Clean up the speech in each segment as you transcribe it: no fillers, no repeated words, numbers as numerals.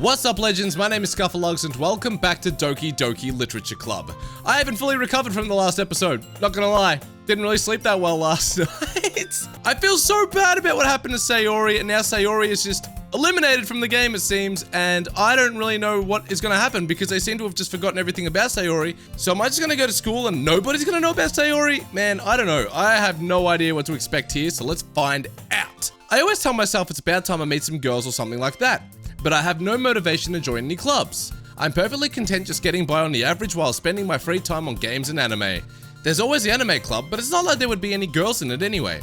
What's up, legends? My name is Skuffalugs and welcome back to Doki Doki Literature Club. I haven't fully recovered from the last episode, not gonna lie. Didn't really sleep that well last night. I feel so bad about what happened to Sayori, and now Sayori is just eliminated from the game, it seems, and I don't really know what is gonna happen because they seem to have just forgotten everything about Sayori. So am I just gonna go to school and nobody's gonna know about Sayori? Man, I don't know. I have no idea what to expect here, so let's find out. I always tell myself it's about time I meet some girls or something like that, but I have no motivation to join any clubs. I'm perfectly content just getting by on the average while spending my free time on games and anime. There's always the anime club, but it's not like there would be any girls in it anyway.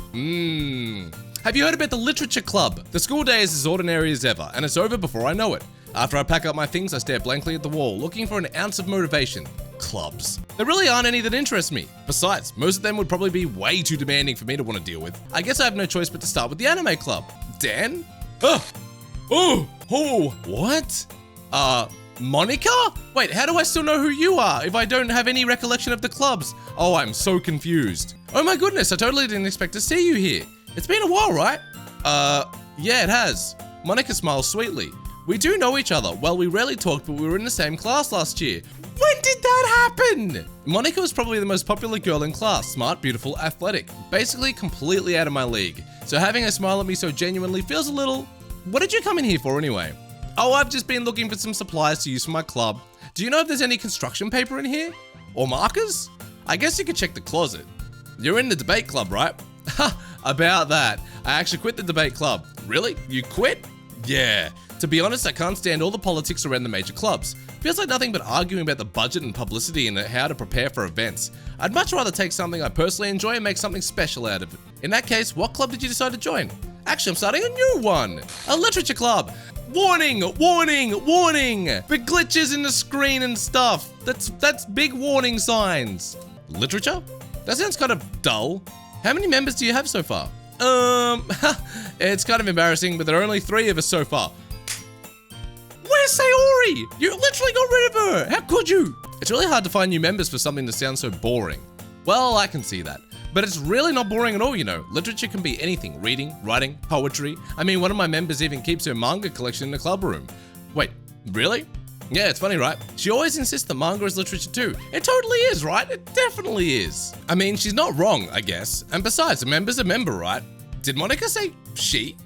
Have you heard about the literature club? The school day is as ordinary as ever, and it's over before I know it. After I pack up my things, I stare blankly at the wall, looking for an ounce of motivation. Clubs. There really aren't any that interest me. Besides, most of them would probably be way too demanding for me to want to deal with. I guess I have no choice but to start with the anime club. Dan? What? Monica? Wait, how do I still know who you are if I don't have any recollection of the clubs? Oh, I'm so confused. Oh my goodness, I totally didn't expect to see you here. It's been a while, right? Yeah, it has. Monica smiles sweetly. We do know each other. Well, we rarely talked, but we were in the same class last year. When did that happen? Monica was probably the most popular girl in class. Smart, beautiful, athletic. Basically completely out of my league. So having her smile at me so genuinely feels a little... What did you come in here for anyway? Oh, I've just been looking for some supplies to use for my club. Do you know if there's any construction paper in here? Or markers? I guess you could check the closet. You're in the debate club, right? Ha, about that. I actually quit the debate club. Really? You quit? Yeah. To be honest, I can't stand all the politics around the major clubs. Feels like nothing but arguing about the budget and publicity and how to prepare for events. I'd much rather take something I personally enjoy and make something special out of it. In that case, what club did you decide to join? Actually, I'm starting a new one. A literature club. Warning, warning, warning. Big glitches in the screen and stuff. That's big warning signs. Literature? That sounds kind of dull. How many members do you have so far? It's kind of embarrassing, but there are only 3 of us so far. Where's Sayori? You literally got rid of her. How could you? It's really hard to find new members for something that sounds so boring. Well, I can see that. But it's really not boring at all, you know. Literature can be anything. Reading, writing, poetry. I mean, one of my members even keeps her manga collection in the club room. Wait, really? Yeah, it's funny, right? She always insists that manga is literature too. It totally is, right? It definitely is. I mean, she's not wrong, I guess. And besides, a member's a member, right? Did Monica say she?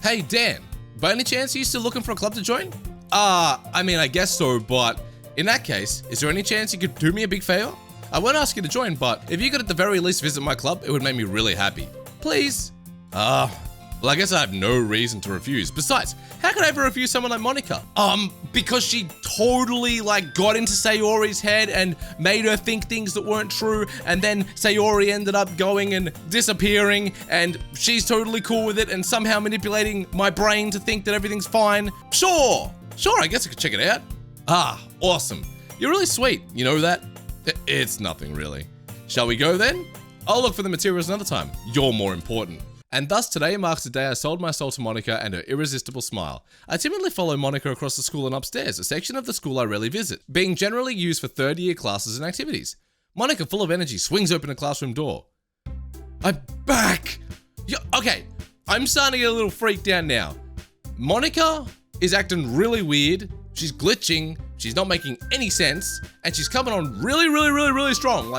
Hey, Dan. By any chance, are you still looking for a club to join? I mean, I guess so, but in that case, is there any chance you could do me a big favor? I won't ask you to join, but if you could at the very least visit my club, it would make me really happy. Please. Well, I guess I have no reason to refuse. Besides, how could I ever refuse someone like Monica? Because she totally, got into Sayori's head and made her think things that weren't true, and then Sayori ended up going and disappearing, and she's totally cool with it and somehow manipulating my brain to think that everything's fine. Sure, I guess I could check it out. Awesome. You're really sweet, you know that? It's nothing really. Shall we go then? I'll look for the materials another time. You're more important. And thus today marks the day I sold my soul to Monica and her irresistible smile. I timidly follow Monica across the school and upstairs, a section of the school I rarely visit, being generally used for third-year classes and activities. Monica, full of energy, swings open a classroom door. I'm back! Okay, I'm starting to get a little freaked out now. Monica is acting really weird. She's glitching. She's not making any sense. And she's coming on really strong.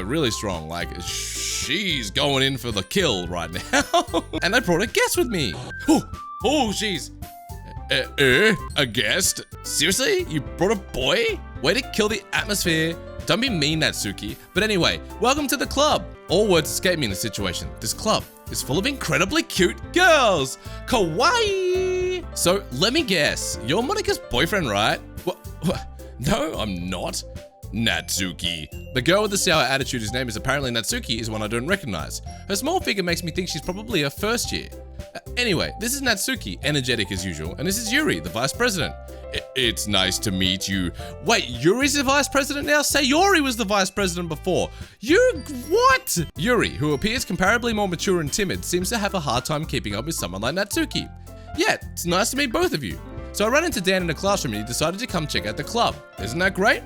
Really strong. She's going in for the kill right now. And I brought a guest with me. Oh, jeez. A guest? Seriously? You brought a boy? Way to kill the atmosphere. Don't be mean, Natsuki. But anyway, welcome to the club. All words escape me in this situation. This club is full of incredibly cute girls. Kawaii. So let me guess, you're Monica's boyfriend, right? What? No, I'm not. Natsuki. The girl with the sour attitude whose name is apparently Natsuki is one I don't recognize. Her small figure makes me think she's probably her first year. Anyway, this is Natsuki, energetic as usual, and this is Yuri, the vice president. It's nice to meet you. Wait, Yuri's the vice president now? Sayori was the vice president before. What? Yuri, who appears comparably more mature and timid, seems to have a hard time keeping up with someone like Natsuki. Yeah, it's nice to meet both of you. So I ran into Dan in the classroom and he decided to come check out the club. Isn't that great?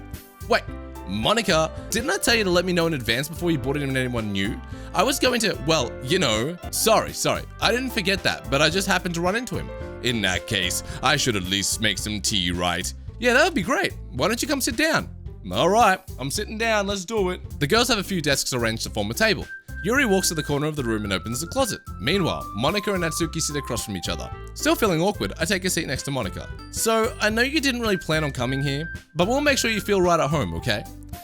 Wait, Monica, didn't I tell you to let me know in advance before you brought in anyone new? I was going to, well, you know, sorry. I didn't forget that, but I just happened to run into him. In that case, I should at least make some tea, right? Yeah, that would be great. Why don't you come sit down? All right, I'm sitting down, let's do it. The girls have a few desks arranged to form a table. Yuri walks to the corner of the room and opens the closet. Meanwhile, Monika and Natsuki sit across from each other. Still feeling awkward, I take a seat next to Monika. So, I know you didn't really plan on coming here, but we'll make sure you feel right at home, okay?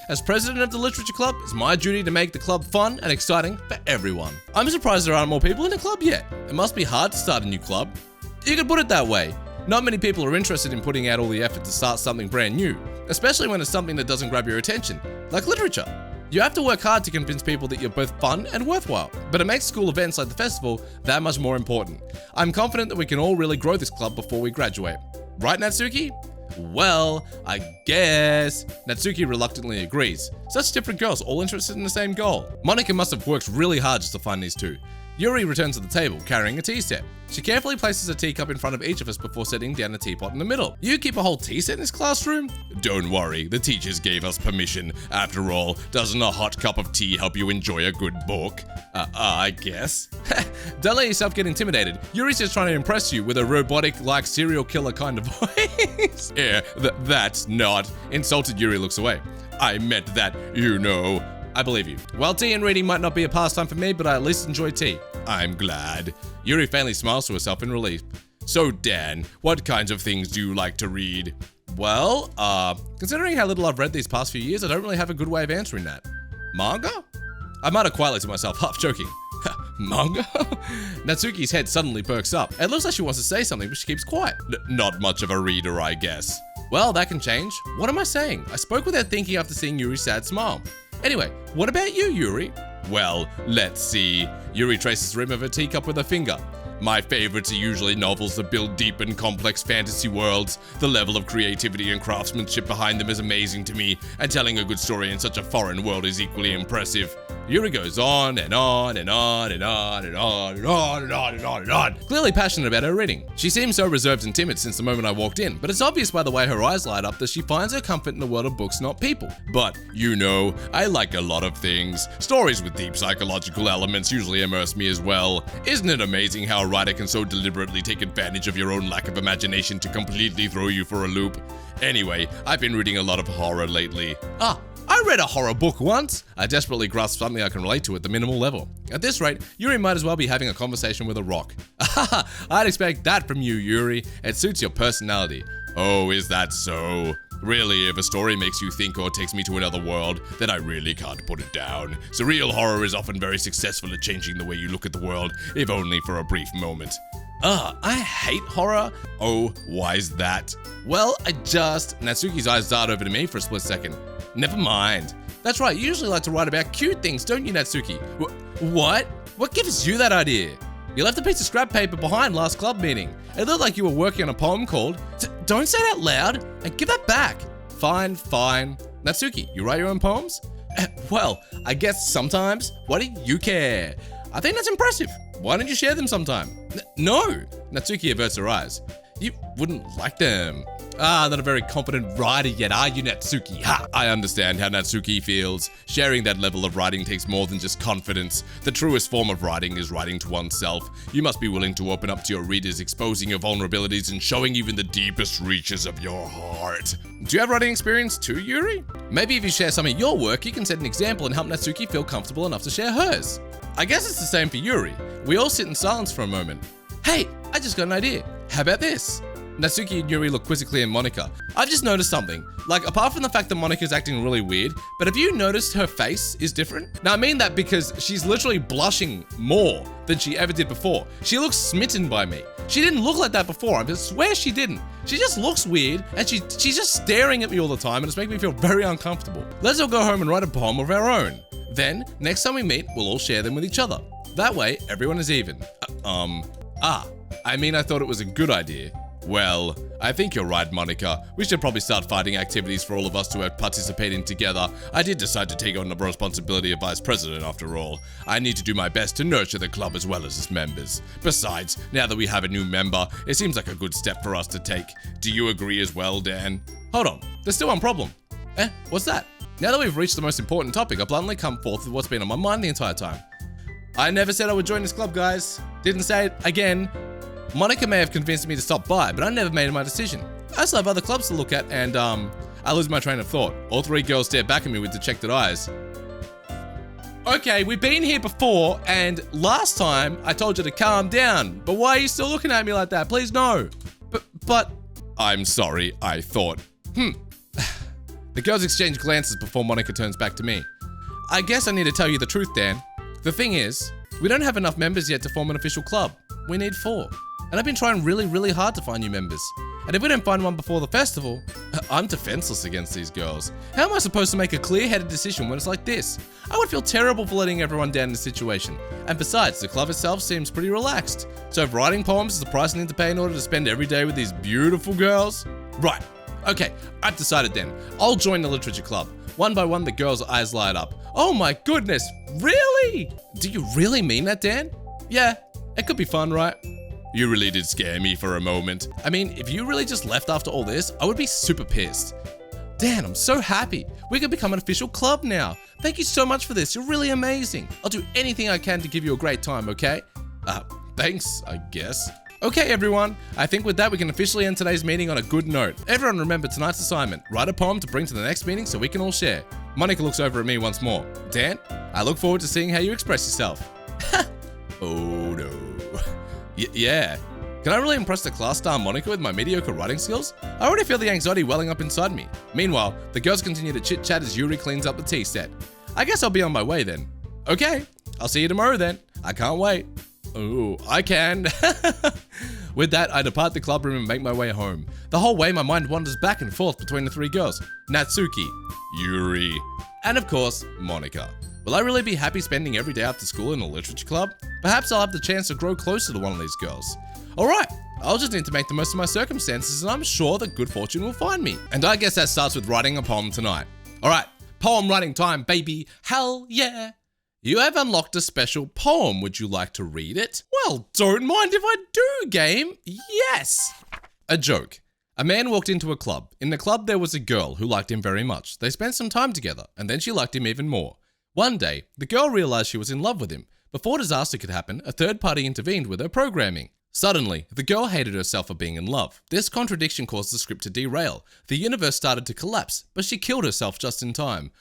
As president of the literature club, it's my duty to make the club fun and exciting for everyone. I'm surprised there aren't more people in the club yet. It must be hard to start a new club. You could put it that way. Not many people are interested in putting out all the effort to start something brand new, especially when it's something that doesn't grab your attention, like literature. You have to work hard to convince people that you're both fun and worthwhile, but it makes school events like the festival that much more important. I'm confident that we can all really grow this club before we graduate. Right, Natsuki? Well, I guess. Natsuki reluctantly agrees. Such different girls, all interested in the same goal. Monika must have worked really hard just to find these two. Yuri returns to the table, carrying a tea set. She carefully places a teacup in front of each of us before setting down a teapot in the middle. You keep a whole tea set in this classroom? Don't worry, the teachers gave us permission. After all, doesn't a hot cup of tea help you enjoy a good book? I guess. Don't let yourself get intimidated. Yuri's just trying to impress you with a robotic-like serial killer kind of voice. Yeah, that's not. Insulted Yuri looks away. I meant that, you know. I believe you. While tea and reading might not be a pastime for me, but I at least enjoy tea. I'm glad. Yuri faintly smiles to herself in relief. So Dan, what kinds of things do you like to read? Well, considering how little I've read these past few years, I don't really have a good way of answering that. Manga? I might have quietly to myself, half joking. Manga? Natsuki's head suddenly perks up. It looks like she wants to say something, but she keeps quiet. Not much of a reader, I guess. Well, that can change. What am I saying? I spoke without thinking after seeing Yuri's sad smile. Anyway, what about you, Yuri? Well, let's see. Yuri traces the rim of her teacup with her finger. My favorites are usually novels that build deep and complex fantasy worlds. The level of creativity and craftsmanship behind them is amazing to me, and telling a good story in such a foreign world is equally impressive. Yuri goes on and on and on and on and on and on and on and on and on, clearly passionate about her reading. She seems so reserved and timid since the moment I walked in, but it's obvious by the way her eyes light up that she finds her comfort in the world of books, not people. But, you know, I like a lot of things. Stories with deep psychological elements usually immerse me as well. Isn't it amazing how a writer can so deliberately take advantage of your own lack of imagination to completely throw you for a loop? Anyway, I've been reading a lot of horror lately. I read a horror book once. I desperately grasp something I can relate to at the minimal level. At this rate, Yuri might as well be having a conversation with a rock. I'd expect that from you, Yuri. It suits your personality. Oh, is that so? Really, if a story makes you think or takes me to another world, then I really can't put it down. Surreal horror is often very successful at changing the way you look at the world, if only for a brief moment. I hate horror. Oh, why's that? Well, Natsuki's eyes dart over to me for a split second. Never mind. That's right, you usually like to write about cute things, don't you, Natsuki? What? What gives you that idea? You left a piece of scrap paper behind last club meeting. It looked like you were working on a poem called... Don't say it out loud, and give that back. Fine. Natsuki, you write your own poems? Well, I guess sometimes. What do you care? I think that's impressive. Why don't you share them sometime? No! Natsuki averts her eyes. You wouldn't like them. Not a very confident writer yet, are you, Natsuki? Ha! I understand how Natsuki feels. Sharing that level of writing takes more than just confidence. The truest form of writing is writing to oneself. You must be willing to open up to your readers, exposing your vulnerabilities and showing even the deepest reaches of your heart. Do you have writing experience too, Yuri? Maybe if you share some of your work, you can set an example and help Natsuki feel comfortable enough to share hers. I guess it's the same for Yuri. We all sit in silence for a moment. Hey, I just got an idea. How about this? Natsuki and Yuri look quizzically at Monika. I've just noticed something. Like, apart from the fact that Monika's acting really weird, but have you noticed her face is different? Now, I mean that because she's literally blushing more than she ever did before. She looks smitten by me. She didn't look like that before. I swear she didn't. She just looks weird, and she's just staring at me all the time, and it's making me feel very uncomfortable. Let's all go home and write a poem of our own. Then, next time we meet, we'll all share them with each other. That way, everyone is even. I thought it was a good idea. Well, I think you're right, Monika. We should probably start finding activities for all of us to participate in together. I did decide to take on the responsibility of vice president after all. I need to do my best to nurture the club as well as its members. Besides, now that we have a new member, it seems like a good step for us to take. Do you agree as well, Dan? Hold on, there's still one problem. What's that? Now that we've reached the most important topic, I bluntly come forth with what's been on my mind the entire time. I never said I would join this club, guys. Didn't say it again. Monica may have convinced me to stop by, but I never made my decision. I still have other clubs to look at, and I lose my train of thought. All three girls stare back at me with dejected eyes. Okay, we've been here before, and last time I told you to calm down. But why are you still looking at me like that? Please no. But I'm sorry, I thought. The girls exchange glances before Monica turns back to me. I guess I need to tell you the truth, Dan. The thing is, we don't have enough members yet to form an official club. We need 4. And I've been trying really, really hard to find new members. And if we don't find one before the festival, I'm defenseless against these girls. How am I supposed to make a clear-headed decision when it's like this? I would feel terrible for letting everyone down in this situation. And besides, the club itself seems pretty relaxed. So if writing poems is the price I need to pay in order to spend every day with these beautiful girls? Right. Okay, I've decided then. I'll join the literature club. One by one, the girls' eyes light up. Oh my goodness, really? Do you really mean that, Dan? Yeah, it could be fun, right? You really did scare me for a moment. I mean, if you really just left after all this, I would be super pissed. Dan, I'm so happy. We can become an official club now. Thank you so much for this. You're really amazing. I'll do anything I can to give you a great time, okay? Thanks, I guess. Okay, everyone. I think with that, we can officially end today's meeting on a good note. Everyone remember tonight's assignment. Write a poem to bring to the next meeting so we can all share. Monica looks over at me once more. Dan, I look forward to seeing how you express yourself. Oh no. Yeah. Can I really impress the class star Monica with my mediocre writing skills? I already feel the anxiety welling up inside me. Meanwhile, the girls continue to chit-chat as Yuri cleans up the tea set. I guess I'll be on my way then. Okay, I'll see you tomorrow then. I can't wait. Oh, I can. With that, I depart the club room and make my way home. The whole way, my mind wanders back and forth between the 3 girls. Natsuki, Yuri, and of course, Monica. Will I really be happy spending every day after school in a literature club? Perhaps I'll have the chance to grow closer to one of these girls. Alright, I'll just need to make the most of my circumstances and I'm sure that good fortune will find me. And I guess that starts with writing a poem tonight. Alright, poem writing time, baby. Hell yeah. You have unlocked a special poem. Would you like to read it? Well, don't mind if I do, game. Yes. A joke. A man walked into a club. In the club, there was a girl who liked him very much. They spent some time together and then she liked him even more. One day, the girl realized she was in love with him. Before disaster could happen, a third party intervened with her programming. Suddenly, the girl hated herself for being in love. This contradiction caused the script to derail. The universe started to collapse, but she killed herself just in time.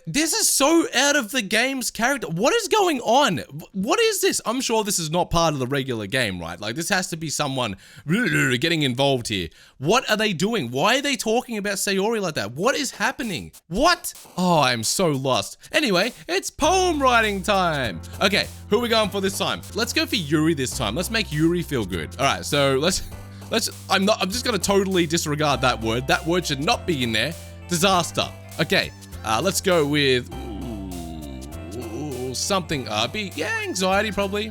This is so out of the game's character. What is going on? What is this? I'm sure this is not part of the regular game, right? Like, this has to be someone getting involved here. What are they doing? Why are they talking about Sayori like that? What is happening? What? Oh, I'm so lost. Anyway, it's poem writing time. Okay, who are we going for this time? Let's go for Yuri this time. Let's make Yuri feel good. All right, so I'm just gonna totally disregard that word. That word should not be in there. Disaster. Okay. Let's go with something anxiety probably.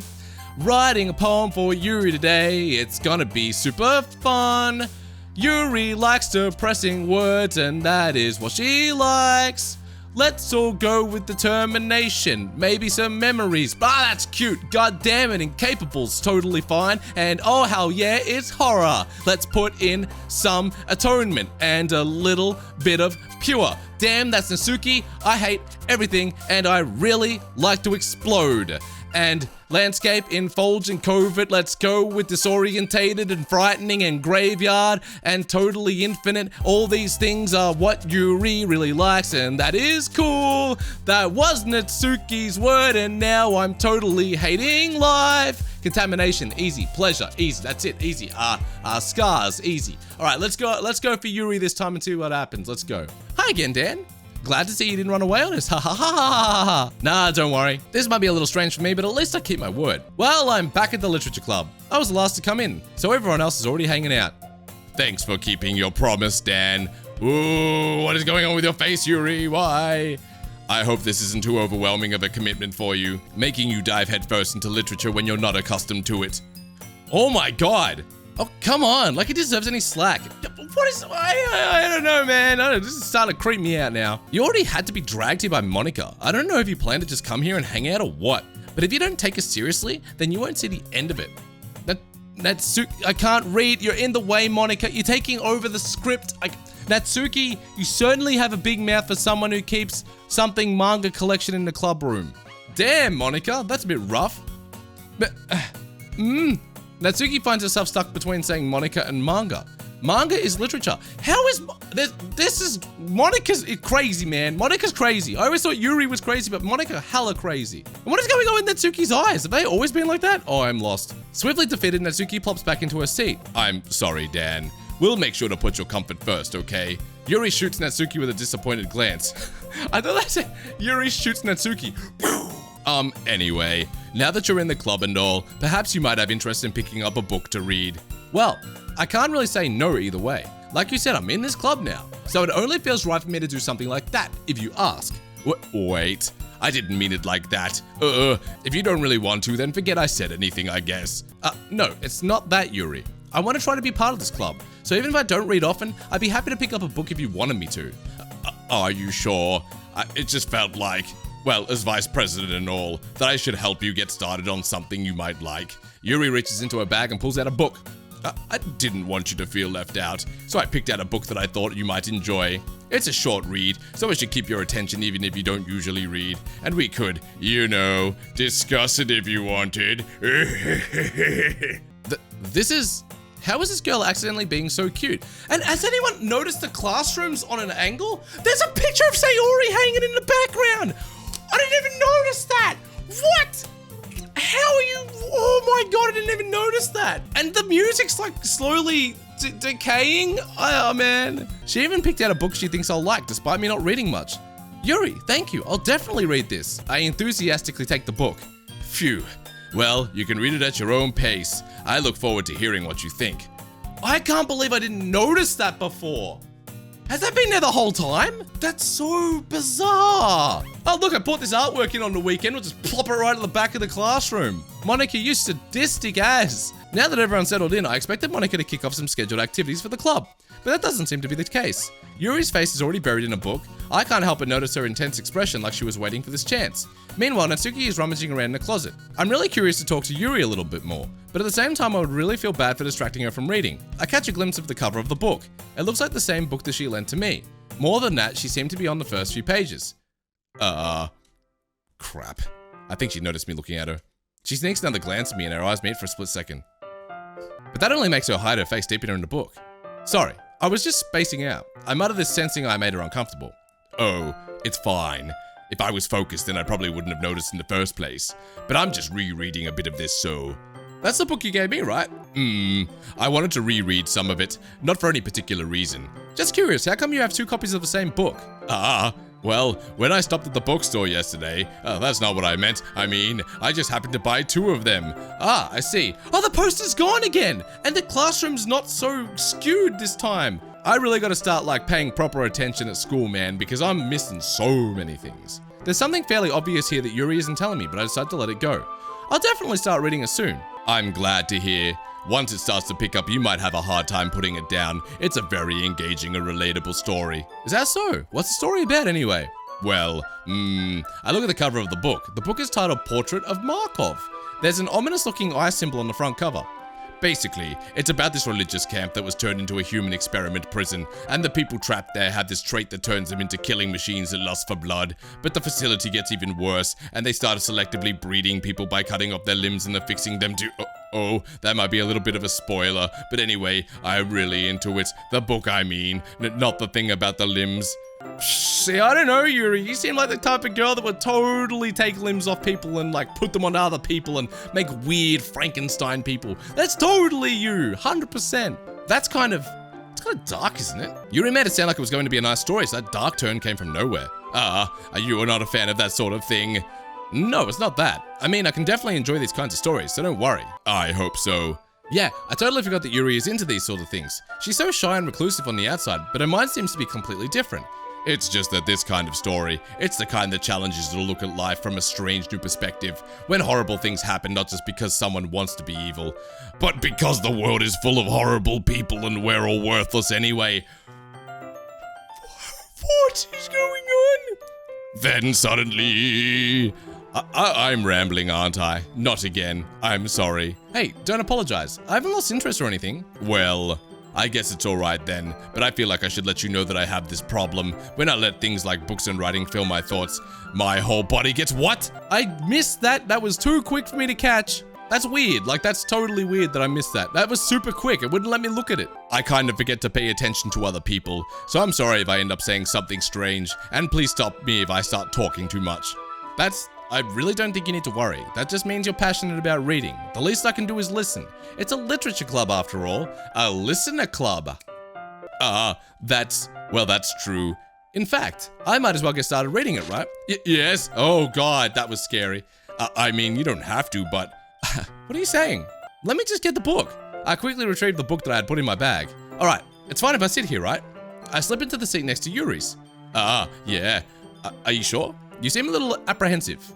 Writing a poem for Yuri today. It's gonna be super fun. Yuri likes depressing words and that is what she likes. Let's all go with determination, maybe some memories. That's cute. God damn it, Incapable's totally fine. And oh hell yeah, it's horror. Let's put in some atonement and a little bit of pure. Damn, that's Natsuki. I hate everything and I really like to explode. And landscape in Folge and Covert, let's go with disorientated and frightening and graveyard and totally infinite. All these things are what Yuri really likes and that is cool. That was Natsuki's word and now I'm totally hating life. Contamination, easy. Pleasure, easy. That's it, easy. Scars, easy. All right, let's go for Yuri this time and see what happens. Let's go. Hi again, Dan. Glad to see you didn't run away on us. Ha ha ha ha ha. Nah, don't worry. This might be a little strange for me, but at least I keep my word. Well, I'm back at the literature club. I was the last to come in, so everyone else is already hanging out. Thanks for keeping your promise, Dan. Ooh, what is going on with your face, Yuri? Why? I hope this isn't too overwhelming of a commitment for you, making you dive headfirst into literature when you're not accustomed to it. Oh my god. Oh, come on. Like he deserves any slack. What is... I don't know, man. This is starting to creep me out now. You already had to be dragged here by Monica. I don't know if you plan to just come here and hang out or what. But if you don't take us seriously, then you won't see the end of it. Natsuki, I can't read. You're in the way, Monica. You're taking over the script. Natsuki, you certainly have a big mouth for someone who keeps something manga collection in the club room. Damn, Monica. That's a bit rough. But... Natsuki finds herself stuck between saying Monica and manga. Manga is literature. How is Monica's crazy, man. Monica's crazy. I always thought Yuri was crazy, but Monica hella crazy. And what is going on with Natsuki's eyes? Have they always been like that? Oh, I'm lost. Swiftly defeated, Natsuki plops back into her seat. I'm sorry, Dan. We'll make sure to put your comfort first, okay? Yuri shoots Natsuki with a disappointed glance. I thought I said Yuri shoots Natsuki. Anyway, now that you're in the club and all, perhaps you might have interest in picking up a book to read. Well, I can't really say no either way. Like you said, I'm in this club now, so it only feels right for me to do something like that, if you ask. Wait, I didn't mean it like that. If you don't really want to, then forget I said anything, I guess. No, it's not that, Yuri. I want to try to be part of this club, so even if I don't read often, I'd be happy to pick up a book if you wanted me to. Are you sure? It just felt like, well, as vice president and all, that I should help you get started on something you might like. Yuri reaches into her bag and pulls out a book. I didn't want you to feel left out, so I picked out a book that I thought you might enjoy. It's a short read, so it should keep your attention even if you don't usually read. And we could, you know, discuss it if you wanted. How is this girl accidentally being so cute? And has anyone noticed the classrooms on an angle? There's a picture of Sayori hanging in the background. I didn't even notice that. What? How are you? Oh my god, I didn't even notice that. And the music's like slowly decaying. Oh man. She even picked out a book she thinks I'll like, despite me not reading much. Yuri, thank you. I'll definitely read this. I enthusiastically take the book. Phew. Well, you can read it at your own pace. I look forward to hearing what you think. I can't believe I didn't notice that before. Has that been there the whole time? That's so bizarre. Oh, look, I brought this artwork in on the weekend. We'll just plop it right at the back of the classroom. Monica, you sadistic ass. Now that everyone's settled in, I expected Monica to kick off some scheduled activities for the club, but that doesn't seem to be the case. Yuri's face is already buried in a book. I can't help but notice her intense expression like she was waiting for this chance. Meanwhile, Natsuki is rummaging around in the closet. I'm really curious to talk to Yuri a little bit more, but at the same time I would really feel bad for distracting her from reading. I catch a glimpse of the cover of the book. It looks like the same book that she lent to me. More than that, she seemed to be on the first few pages. Crap. I think she noticed me looking at her. She sneaks another glance at me and our eyes meet for a split second. But that only makes her hide her face deeper in the book. Sorry, I was just spacing out. I muttered this, sensing I made her uncomfortable. Oh, it's fine. If I was focused, then I probably wouldn't have noticed in the first place. But I'm just rereading a bit of this, so... That's the book you gave me, right? I wanted to reread some of it, not for any particular reason. Just curious, how come you have 2 copies of the same book? Well, when I stopped at the bookstore yesterday, that's not what I meant. I mean, I just happened to buy 2 of them. I see. Oh, the poster's gone again! And the classroom's not so skewed this time. I really gotta start, paying proper attention at school, man, because I'm missing so many things. There's something fairly obvious here that Yuri isn't telling me, but I decided to let it go. I'll definitely start reading it soon. I'm glad to hear. Once it starts to pick up, you might have a hard time putting it down. It's a very engaging and relatable story. Is that so? What's the story about anyway? Well, I look at the cover of the book. The book is titled Portrait of Markov. There's an ominous looking eye symbol on the front cover. Basically, it's about this religious camp that was turned into a human experiment prison, and the people trapped there have this trait that turns them into killing machines that lust for blood. But the facility gets even worse, and they started selectively breeding people by cutting off their limbs and affixing them to... Oh, that might be a little bit of a spoiler, but anyway, I'm really into it. The book, I mean, not the thing about the limbs. See, I don't know, Yuri. You seem like the type of girl that would totally take limbs off people and put them on other people and make weird Frankenstein people. That's totally you, 100%. It's kind of dark, isn't it? Yuri made it sound like it was going to be a nice story, so that dark turn came from nowhere. You are not a fan of that sort of thing? No, it's not that. I mean, I can definitely enjoy these kinds of stories, so don't worry. I hope so. Yeah, I totally forgot that Yuri is into these sort of things. She's so shy and reclusive on the outside, but her mind seems to be completely different. It's just that this kind of story, it's the kind that challenges you to look at life from a strange new perspective, when horrible things happen not just because someone wants to be evil, but because the world is full of horrible people and we're all worthless anyway. What is going on? Then suddenly... I'm rambling, aren't I? Not again. I'm sorry. Hey, don't apologize. I haven't lost interest or anything. Well, I guess it's alright then, but I feel like I should let you know that I have this problem. When I let things like books and writing fill my thoughts, my whole body gets what? I missed that. That was too quick for me to catch. That's weird. Like, that's totally weird that I missed that. That was super quick. It wouldn't let me look at it. I kind of forget to pay attention to other people, so I'm sorry if I end up saying something strange, and please stop me if I start talking too much. I really don't think you need to worry. That just means you're passionate about reading. The least I can do is listen. It's a literature club after all. A listener club. That's true. In fact, I might as well get started reading it, right? Yes? Oh God, that was scary. I mean, you don't have to, but... What are you saying? Let me just get the book. I quickly retrieved the book that I had put in my bag. All right, it's fine if I sit here, right? I slip into the seat next to Yuri's. Yeah. Are you sure? You seem a little apprehensive.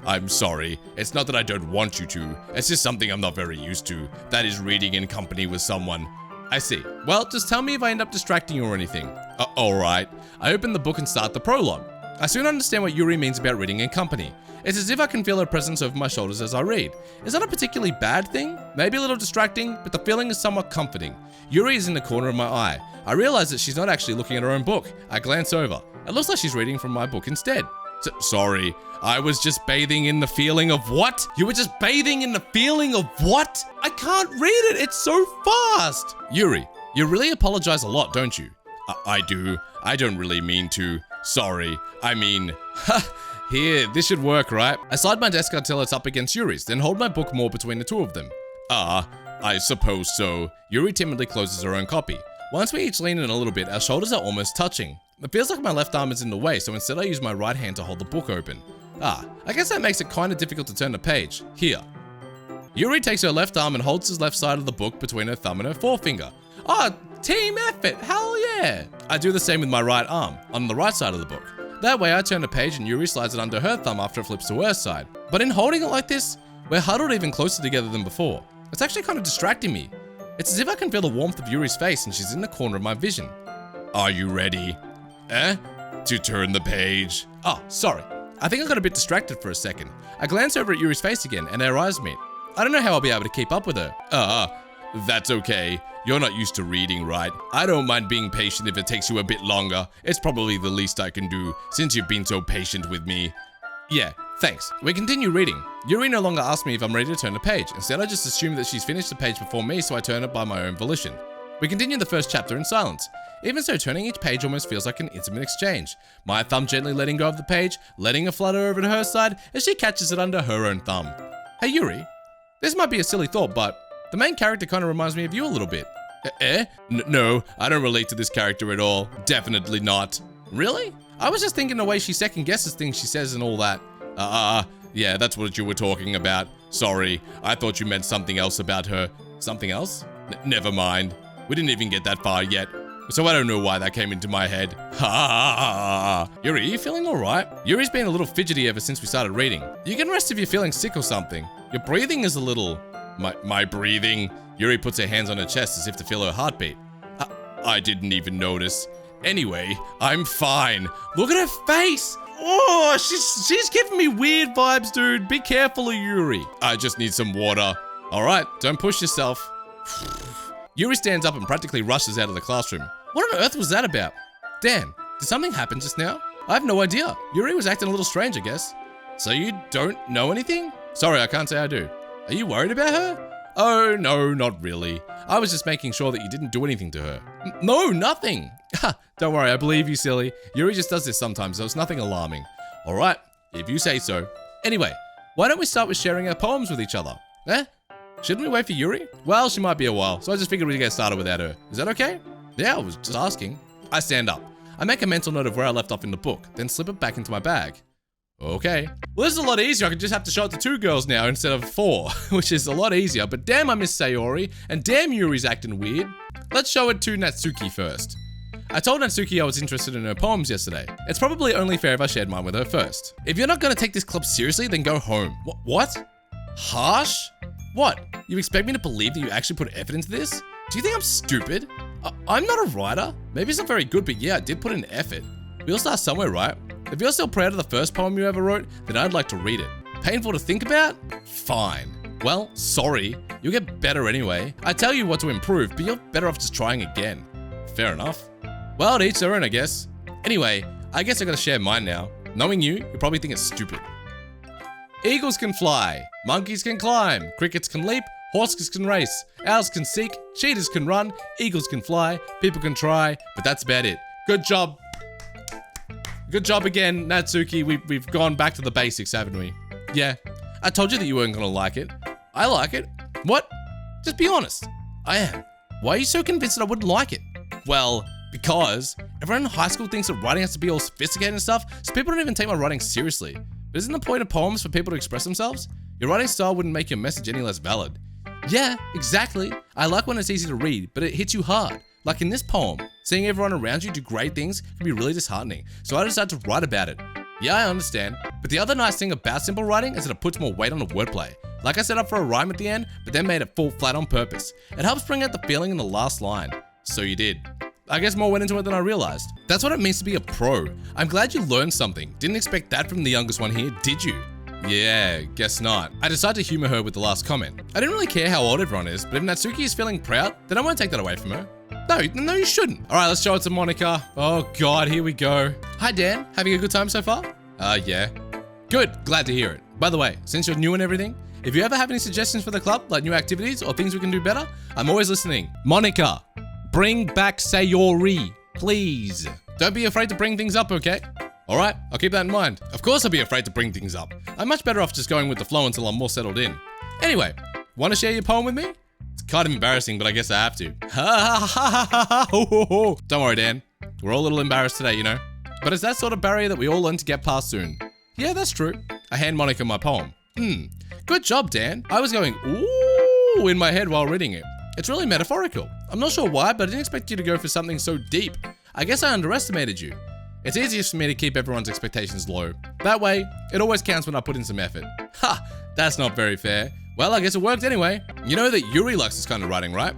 I'm sorry. It's not that I don't want you to. It's just something I'm not very used to. That is reading in company with someone. I see. Well, just tell me if I end up distracting you or anything. Alright. I open the book and start the prologue. I soon understand what Yuri means about reading in company. It's as if I can feel her presence over my shoulders as I read. Is that a particularly bad thing? Maybe a little distracting, but the feeling is somewhat comforting. Yuri is in the corner of my eye. I realize that she's not actually looking at her own book. I glance over. It looks like she's reading from my book instead. Sorry, I was just bathing in the feeling of what? You were just bathing in the feeling of what? I can't read it, it's so fast. Yuri, you really apologize a lot, don't you? I do. I don't really mean to. Sorry. I mean, here, this should work, right? I slide my desk until it's up against Yuri's, then hold my book more between the two of them. I suppose so. Yuri timidly closes her own copy. Once we each lean in a little bit, our shoulders are almost touching. It feels like my left arm is in the way, so instead I use my right hand to hold the book open. I guess that makes it kind of difficult to turn the page. Here. Yuri takes her left arm and holds his left side of the book between her thumb and her forefinger. Team effort, hell yeah! I do the same with my right arm, on the right side of the book. That way I turn the page and Yuri slides it under her thumb after it flips to her side. But in holding it like this, we're huddled even closer together than before. It's actually kind of distracting me. It's as if I can feel the warmth of Yuri's face and she's in the corner of my vision. Are you ready? To turn the page? Sorry. I think I got a bit distracted for a second. I glance over at Yuri's face again and our eyes meet. I don't know how I'll be able to keep up with her. That's okay. You're not used to reading, right? I don't mind being patient if it takes you a bit longer. It's probably the least I can do, since you've been so patient with me. Yeah, thanks. We continue reading. Yuri no longer asks me if I'm ready to turn the page. Instead, I just assume that she's finished the page before me, so I turn it by my own volition. We continue the first chapter in silence. Even so, turning each page almost feels like an intimate exchange. My thumb gently letting go of the page, letting it flutter over to her side as she catches it under her own thumb. Hey Yuri, this might be a silly thought, but the main character kind of reminds me of you a little bit. No, I don't relate to this character at all. Definitely not. Really? I was just thinking the way she second guesses things she says and all that. Yeah, that's what you were talking about. Sorry, I thought you meant something else about her. Something else? Never mind. We didn't even get that far yet. So I don't know why that came into my head. Yuri, are you feeling alright? Yuri's been a little fidgety ever since we started reading. You can rest if you're feeling sick or something. Your breathing is a little... My breathing? Yuri puts her hands on her chest as if to feel her heartbeat. I didn't even notice. Anyway, I'm fine. Look at her face! Oh, she's giving me weird vibes, dude. Be careful of Yuri. I just need some water. Alright, don't push yourself. Yuri stands up and practically rushes out of the classroom. What on earth was that about? Dan, did something happen just now? I have no idea. Yuri was acting a little strange, I guess. So you don't know anything? Sorry, I can't say I do. Are you worried about her? Oh, no, not really. I was just making sure that you didn't do anything to her. No, nothing. Don't worry, I believe you, silly. Yuri just does this sometimes, so it's nothing alarming. All right, if you say so. Anyway, why don't we start with sharing our poems with each other? Shouldn't we wait for Yuri? Well, she might be a while, so I just figured we'd get started without her. Is that okay? Yeah, I was just asking. I stand up. I make a mental note of where I left off in the book, then slip it back into my bag. Okay. Well, this is a lot easier. I can just have to show it to 2 girls now instead of 4, which is a lot easier. But damn, I miss Sayori, and damn, Yuri's acting weird. Let's show it to Natsuki first. I told Natsuki I was interested in her poems yesterday. It's probably only fair if I shared mine with her first. If you're not gonna take this club seriously, then go home. What? Harsh? What? You expect me to believe that you actually put effort into this? Do you think I'm stupid? I'm not a writer. Maybe it's not very good, but yeah, I did put in effort. We all start somewhere, right? If you're still proud of the first poem you ever wrote, then I'd like to read it. Painful to think about? Fine. Well, sorry. You'll get better anyway. I tell you what to improve, but you're better off just trying again. Fair enough. Well, to each their own, I guess. Anyway, I guess I gotta share mine now. Knowing you, you'll probably think it's stupid. Eagles can fly. Monkeys can climb, crickets can leap, horses can race, owls can seek, cheetahs can run, eagles can fly, people can try, but that's about it. Good job. Good job again, Natsuki. We've gone back to the basics, haven't we? Yeah, I told you that you weren't gonna like it. I like it. What? Just be honest. I am. Why are you so convinced that I wouldn't like it? Well, because everyone in high school thinks that writing has to be all sophisticated and stuff, so people don't even take my writing seriously. But isn't the point of poems for people to express themselves? Your writing style wouldn't make your message any less valid. Yeah, exactly. I like when it's easy to read, but it hits you hard. Like in this poem, seeing everyone around you do great things can be really disheartening, so I decided to write about it. Yeah, I understand, but the other nice thing about simple writing is that it puts more weight on the wordplay. Like I set up for a rhyme at the end, but then made it fall flat on purpose. It helps bring out the feeling in the last line. So you did. I guess more went into it than I realized. That's what it means to be a pro. I'm glad you learned something. Didn't expect that from the youngest one here, did you? Yeah, guess not. I decided to humor her with the last comment. I didn't really care how old everyone is, but if Natsuki is feeling proud, then I won't take that away from her. No, you shouldn't. All right, let's show it to Monica. Oh God, here we go. Hi Dan, having a good time so far? Yeah. Good, glad to hear it. By the way, since you're new and everything, if you ever have any suggestions for the club, like new activities or things we can do better, I'm always listening. Monica, bring back Sayori, please. Don't be afraid to bring things up, okay? All right, I'll keep that in mind. Of course I'll be afraid to bring things up. I'm much better off just going with the flow until I'm more settled in. Anyway, want to share your poem with me? It's kind of embarrassing, but I guess I have to. Don't worry, Dan. We're all a little embarrassed today, you know? But it's that sort of barrier that we all learn to get past soon. Yeah, that's true. I hand Monica my poem. Good job, Dan. I was going, ooh, in my head while reading it. It's really metaphorical. I'm not sure why, but I didn't expect you to go for something so deep. I guess I underestimated you. It's easiest for me to keep everyone's expectations low. That way, it always counts when I put in some effort. Ha, that's not very fair. Well, I guess it worked anyway. You know that Yuri likes this kind of writing, right?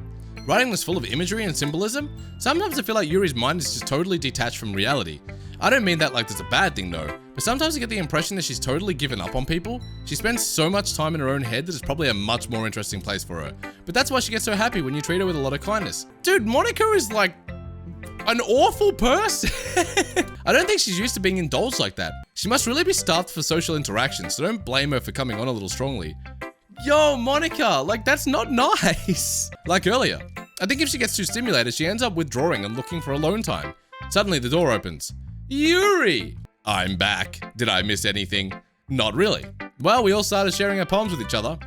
Writing that's full of imagery and symbolism? Sometimes I feel like Yuri's mind is just totally detached from reality. I don't mean that like that's a bad thing though, but sometimes I get the impression that she's totally given up on people. She spends so much time in her own head that it's probably a much more interesting place for her. But that's why she gets so happy when you treat her with a lot of kindness. Dude, Monica is like an awful person. I don't think she's used to being indulged like that. She must really be starved for social interaction, so don't blame her for coming on a little strongly. Yo, Monica, like that's not nice. Like earlier, I think if she gets too stimulated, she ends up withdrawing and looking for alone time. Suddenly the door opens. Yuri! I'm back. Did I miss anything? Not really. Well, we all started sharing our poems with each other.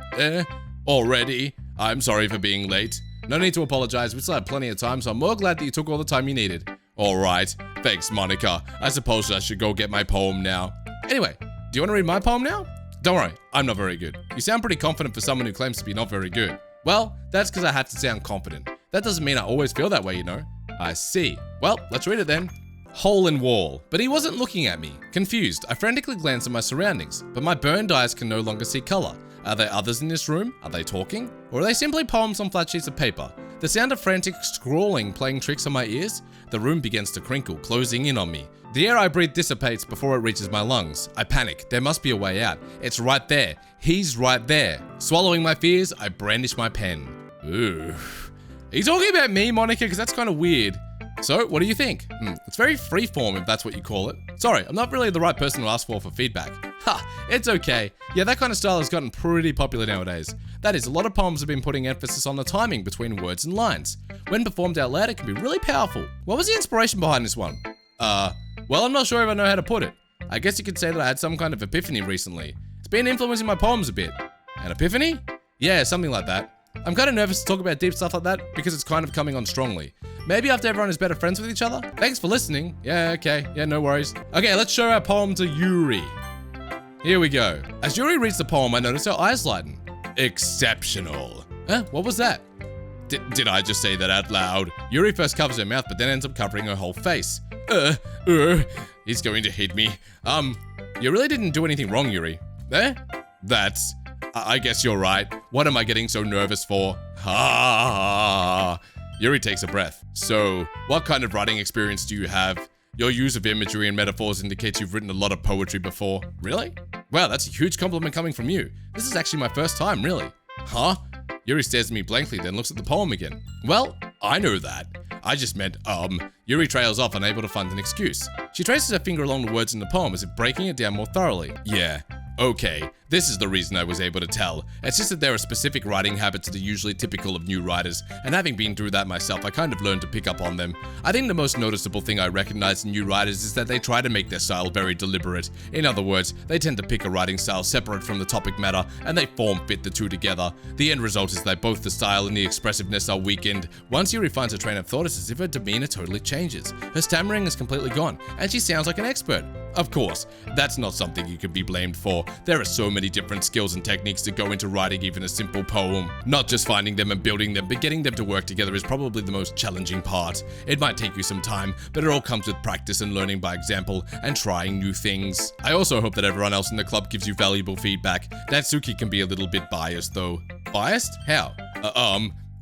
Already? I'm sorry for being late. No need to apologize, we still had plenty of time, so I'm more glad that you took all the time you needed. Alright, thanks Monica. I suppose I should go get my poem now. Anyway, do you want to read my poem now? Don't worry, I'm not very good. You sound pretty confident for someone who claims to be not very good. Well, that's because I have to sound confident. That doesn't mean I always feel that way, you know. I see. Well, let's read it then. Hole in wall. But he wasn't looking at me. Confused, I frantically glanced at my surroundings, but my burned eyes can no longer see color. Are there others in this room? Are they talking? Or are they simply poems on flat sheets of paper? The sound of frantic scrawling playing tricks on my ears? The room begins to crinkle, closing in on me. The air I breathe dissipates before it reaches my lungs. I panic. There must be a way out. It's right there. He's right there. Swallowing my fears, I brandish my pen. Ooh. Are you talking about me, Monica? Because that's kind of weird. So, what do you think? It's very freeform if that's what you call it. Sorry, I'm not really the right person to ask for feedback. Ha, it's okay. Yeah, that kind of style has gotten pretty popular nowadays. That is, a lot of poems have been putting emphasis on the timing between words and lines. When performed out loud, it can be really powerful. What was the inspiration behind this one? Well, I'm not sure if I know how to put it. I guess you could say that I had some kind of epiphany recently. It's been influencing my poems a bit. An epiphany? Yeah, something like that. I'm kind of nervous to talk about deep stuff like that because it's kind of coming on strongly. Maybe after everyone is better friends with each other? Thanks for listening. Yeah, okay. Yeah, no worries. Okay, let's show our poem to Yuri. Here we go. As Yuri reads the poem, I notice her eyes lighten. Exceptional. Huh? What was that? Did I just say that out loud? Yuri first covers her mouth, but then ends up covering her whole face. He's going to hit me. You really didn't do anything wrong, Yuri. That's... I guess you're right. What am I getting so nervous for? Ha! Yuri takes a breath. So, what kind of writing experience do you have? Your use of imagery and metaphors indicates you've written a lot of poetry before. Really? Wow, that's a huge compliment coming from you. This is actually my first time, really. Huh? Yuri stares at me blankly, then looks at the poem again. Well, I know that. I just meant, Yuri trails off, unable to find an excuse. She traces her finger along the words in the poem as if breaking it down more thoroughly. Yeah. Okay, This is the reason I was able to tell. It's just that there are specific writing habits that are usually typical of new writers, and having been through that myself, I kind of learned to pick up on them. I think the most noticeable thing I recognize in new writers is that they try to make their style very deliberate. In other words, they tend to pick a writing style separate from the topic matter, and they form fit the two together. The end result is that both the style and the expressiveness are weakened. Once Yuri finds a train of thought, it's as if her demeanor totally changes. Her stammering is completely gone, and she sounds like an expert. Of course, that's not something you can be blamed for. There are so many different skills and techniques that go into writing even a simple poem. Not just finding them and building them, but getting them to work together is probably the most challenging part. It might take you some time, but it all comes with practice and learning by example and trying new things. I also hope that everyone else in the club gives you valuable feedback. Natsuki can be a little bit biased though. Biased? How?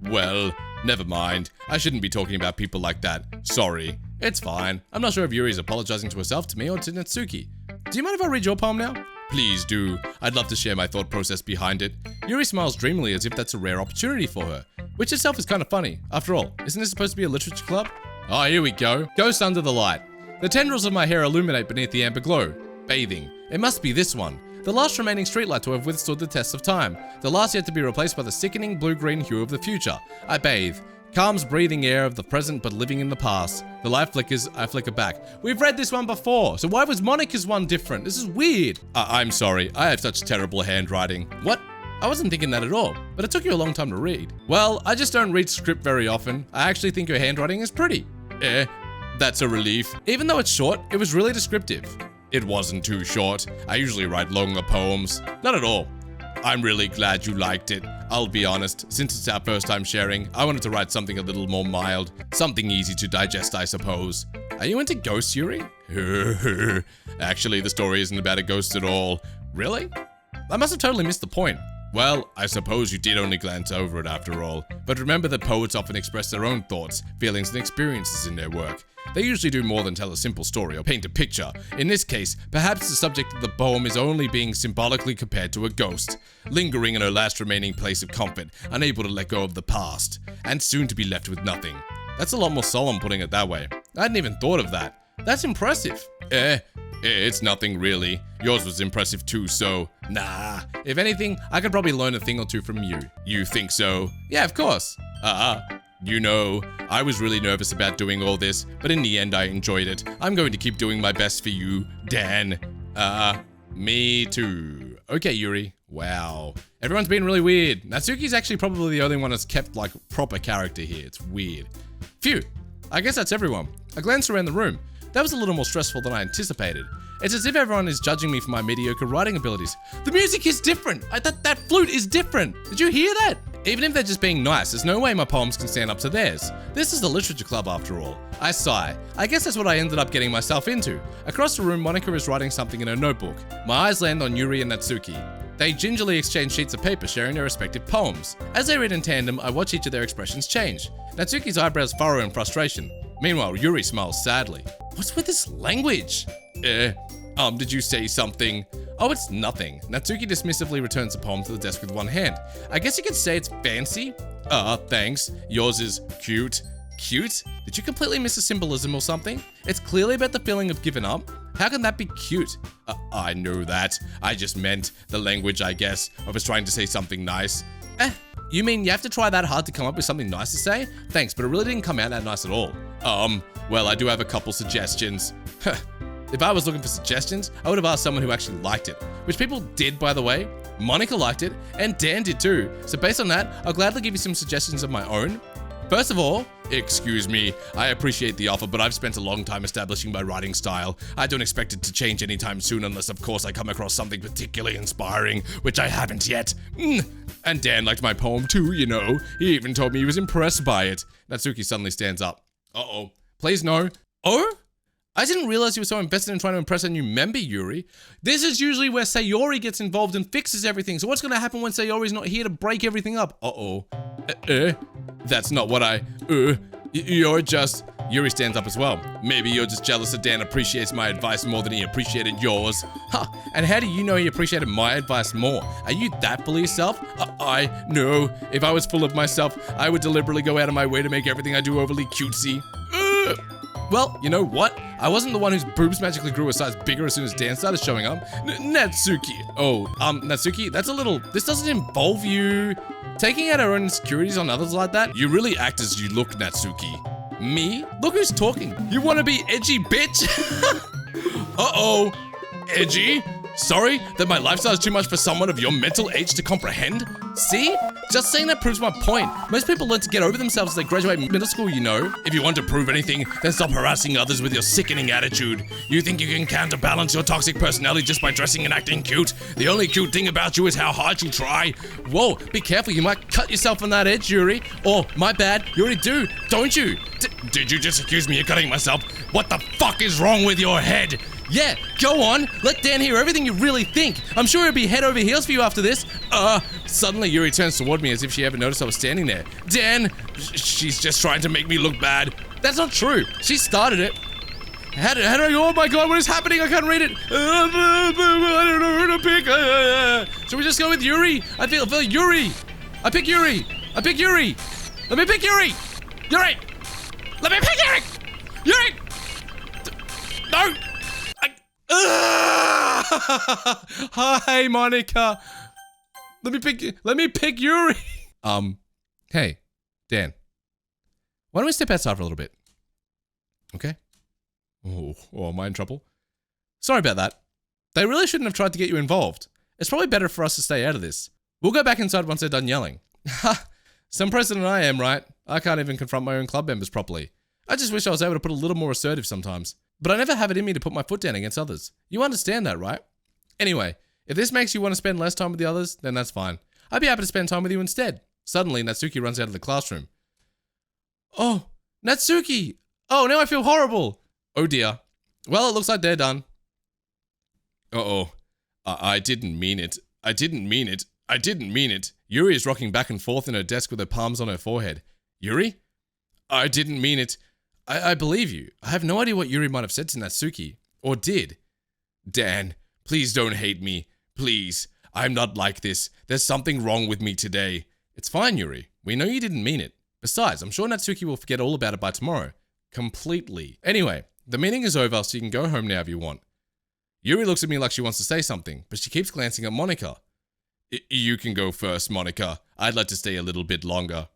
Well, never mind. I shouldn't be talking about people like that. Sorry. It's fine. I'm not sure if Yuri's apologizing to herself, to me, or to Natsuki. Do you mind if I read your poem now? Please do. I'd love to share my thought process behind it. Yuri smiles dreamily as if that's a rare opportunity for her, which itself is kind of funny. After all, isn't this supposed to be a literature club? Oh, here we go. Ghost under the light. The tendrils of my hair illuminate beneath the amber glow. Bathing. It must be this one. The last remaining streetlight to have withstood the test of time. The last yet to be replaced by the sickening blue-green hue of the future. I bathe. Calms breathing air of the present but living in the past. The light flickers, I flicker back. We've read this one before, so why was Monica's one different? This is weird. I'm sorry, I have such terrible handwriting. What? I wasn't thinking that at all, but it took you a long time to read. Well, I just don't read script very often. I actually think your handwriting is pretty. That's a relief. Even though it's short, it was really descriptive. It wasn't too short. I usually write longer poems. Not at all. I'm really glad you liked it. I'll be honest, since it's our first time sharing, I wanted to write something a little more mild. Something easy to digest, I suppose. Are you into ghosts, Yuri? Actually, the story isn't about a ghost at all. Really? I must have totally missed the point. Well, I suppose you did only glance over it after all. But remember that poets often express their own thoughts, feelings, and experiences in their work. They usually do more than tell a simple story or paint a picture. In this case, perhaps the subject of the poem is only being symbolically compared to a ghost, lingering in her last remaining place of comfort, unable to let go of the past, and soon to be left with nothing. That's a lot more solemn putting it that way. I hadn't even thought of that. That's impressive. It's nothing really. Yours was impressive too, so nah. If anything, I could probably learn a thing or two from you. You think so? Yeah, of course. You know, I was really nervous about doing all this, but in the end I enjoyed it. I'm going to keep doing my best for you, Dan. Me too. Okay, Yuri. Wow. Everyone's been really weird. Natsuki's actually probably the only one that's kept like proper character here. It's weird. Phew. I guess that's everyone. I glanced around the room. That was a little more stressful than I anticipated. It's as if everyone is judging me for my mediocre writing abilities. The music is different. That flute is different. Did you hear that? Even if they're just being nice, there's no way my poems can stand up to theirs. This is the literature club after all. I sigh. I guess that's what I ended up getting myself into. Across the room, Monica is writing something in her notebook. My eyes land on Yuri and Natsuki. They gingerly exchange sheets of paper, sharing their respective poems. As they read in tandem, I watch each of their expressions change. Natsuki's eyebrows furrow in frustration. Meanwhile, Yuri smiles sadly. What's with this language? Did you say something? Oh, it's nothing. Natsuki dismissively returns the poem to the desk with one hand. I guess you could say it's fancy. Thanks. Yours is cute. Cute? Did you completely miss a symbolism or something? It's clearly about the feeling of giving up. How can that be cute? I know that. I just meant the language, I guess. I was trying to say something nice. You mean you have to try that hard to come up with something nice to say? Thanks, but it really didn't come out that nice at all. Well, I do have a couple suggestions. If I was looking for suggestions, I would have asked someone who actually liked it. Which people did, by the way. Monica liked it, and Dan did too. So based on that, I'll gladly give you some suggestions of my own. First of all, excuse me, I appreciate the offer, but I've spent a long time establishing my writing style. I don't expect it to change anytime soon unless, of course, I come across something particularly inspiring, which I haven't yet. And Dan liked my poem too, you know. He even told me he was impressed by it. Natsuki suddenly stands up. Uh-oh. Please no. Oh? I didn't realize you were so invested in trying to impress a new member, Yuri. This is usually where Sayori gets involved and fixes everything. So what's going to happen when Sayori's not here to break everything up? Uh-oh. That's not what you're just... Yuri stands up as well. Maybe you're just jealous that Dan appreciates my advice more than he appreciated yours. And how do you know he appreciated my advice more? Are you that full of yourself? No. If I was full of myself, I would deliberately go out of my way to make everything I do overly cutesy. Well, you know what? I wasn't the one whose boobs magically grew a size bigger as soon as Dan started showing up. Natsuki. Oh, Natsuki, that's a little... This doesn't involve you taking out our own insecurities on others like that. You really act as you look, Natsuki. Me? Look who's talking. You want to be edgy, bitch? Uh-oh. Edgy? Sorry that my lifestyle is too much for someone of your mental age to comprehend? See? Just saying that proves my point. Most people learn to get over themselves as they graduate middle school, you know. If you want to prove anything, then stop harassing others with your sickening attitude. You think you can counterbalance your toxic personality just by dressing and acting cute? The only cute thing about you is how hard you try. Whoa, be careful, you might cut yourself on that edge, Yuri. Or, my bad, you already do, don't you? Did you just accuse me of cutting myself? What the fuck is wrong with your head? Yeah, go on. Let Dan hear everything you really think. I'm sure he'll be head over heels for you after this. Suddenly Yuri turns toward me as if she ever noticed I was standing there. Dan, she's just trying to make me look bad. That's not true. She started it. How do I go? Oh my god, what is happening? I can't read it. I don't know who to pick. Should we just go with Yuri? I feel Yuri. I pick Yuri. I pick Yuri. Let me pick Yuri. Yuri. Let me pick Yuri. Yuri. No. Hi, Monica. Let me pick Yuri. Hey, Dan. Why don't we step outside for a little bit? Okay. Oh, am I in trouble? Sorry about that. They really shouldn't have tried to get you involved. It's probably better for us to stay out of this. We'll go back inside once they're done yelling. Ha! Some president I am, right? I can't even confront my own club members properly. I just wish I was able to put a little more assertive sometimes. But I never have it in me to put my foot down against others. You understand that, right? Anyway, if this makes you want to spend less time with the others, then that's fine. I'd be happy to spend time with you instead. Suddenly, Natsuki runs out of the classroom. Oh, Natsuki! Oh, now I feel horrible! Oh dear. Well, it looks like they're done. Uh-oh. I didn't mean it. I didn't mean it. I didn't mean it. Yuri is rocking back and forth in her desk with her palms on her forehead. Yuri? I didn't mean it. I believe you. I have no idea what Yuri might have said to Natsuki. Or did. Dan, please don't hate me. Please. I'm not like this. There's something wrong with me today. It's fine, Yuri. We know you didn't mean it. Besides, I'm sure Natsuki will forget all about it by tomorrow. Completely. Anyway, the meeting is over, so you can go home now if you want. Yuri looks at me like she wants to say something, but she keeps glancing at Monica. You can go first, Monica. I'd like to stay a little bit longer.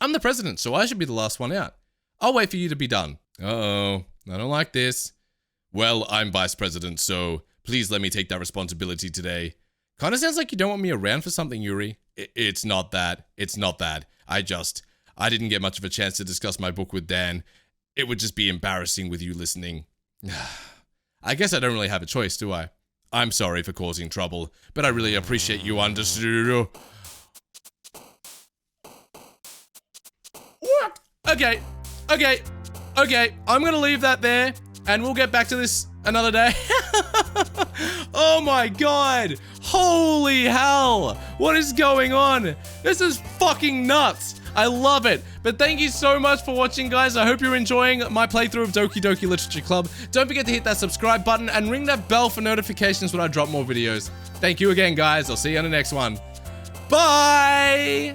I'm the president, so I should be the last one out. I'll wait for you to be done. Uh-oh, I don't like this. Well, I'm vice president, so please let me take that responsibility today. Kinda sounds like you don't want me around for something, Yuri. It's not that. It's not that. I didn't get much of a chance to discuss my book with Dan. It would just be embarrassing with you listening. I guess I don't really have a choice, do I? I'm sorry for causing trouble, but I really appreciate you understood. What? Okay. I'm gonna leave that there, and we'll get back to this another day. Oh my god. Holy hell. What is going on? This is fucking nuts. I love it. But thank you so much for watching, guys. I hope you're enjoying my playthrough of Doki Doki Literature Club. Don't forget to hit that subscribe button and ring that bell for notifications when I drop more videos. Thank you again, guys. I'll see you on the next one. Bye!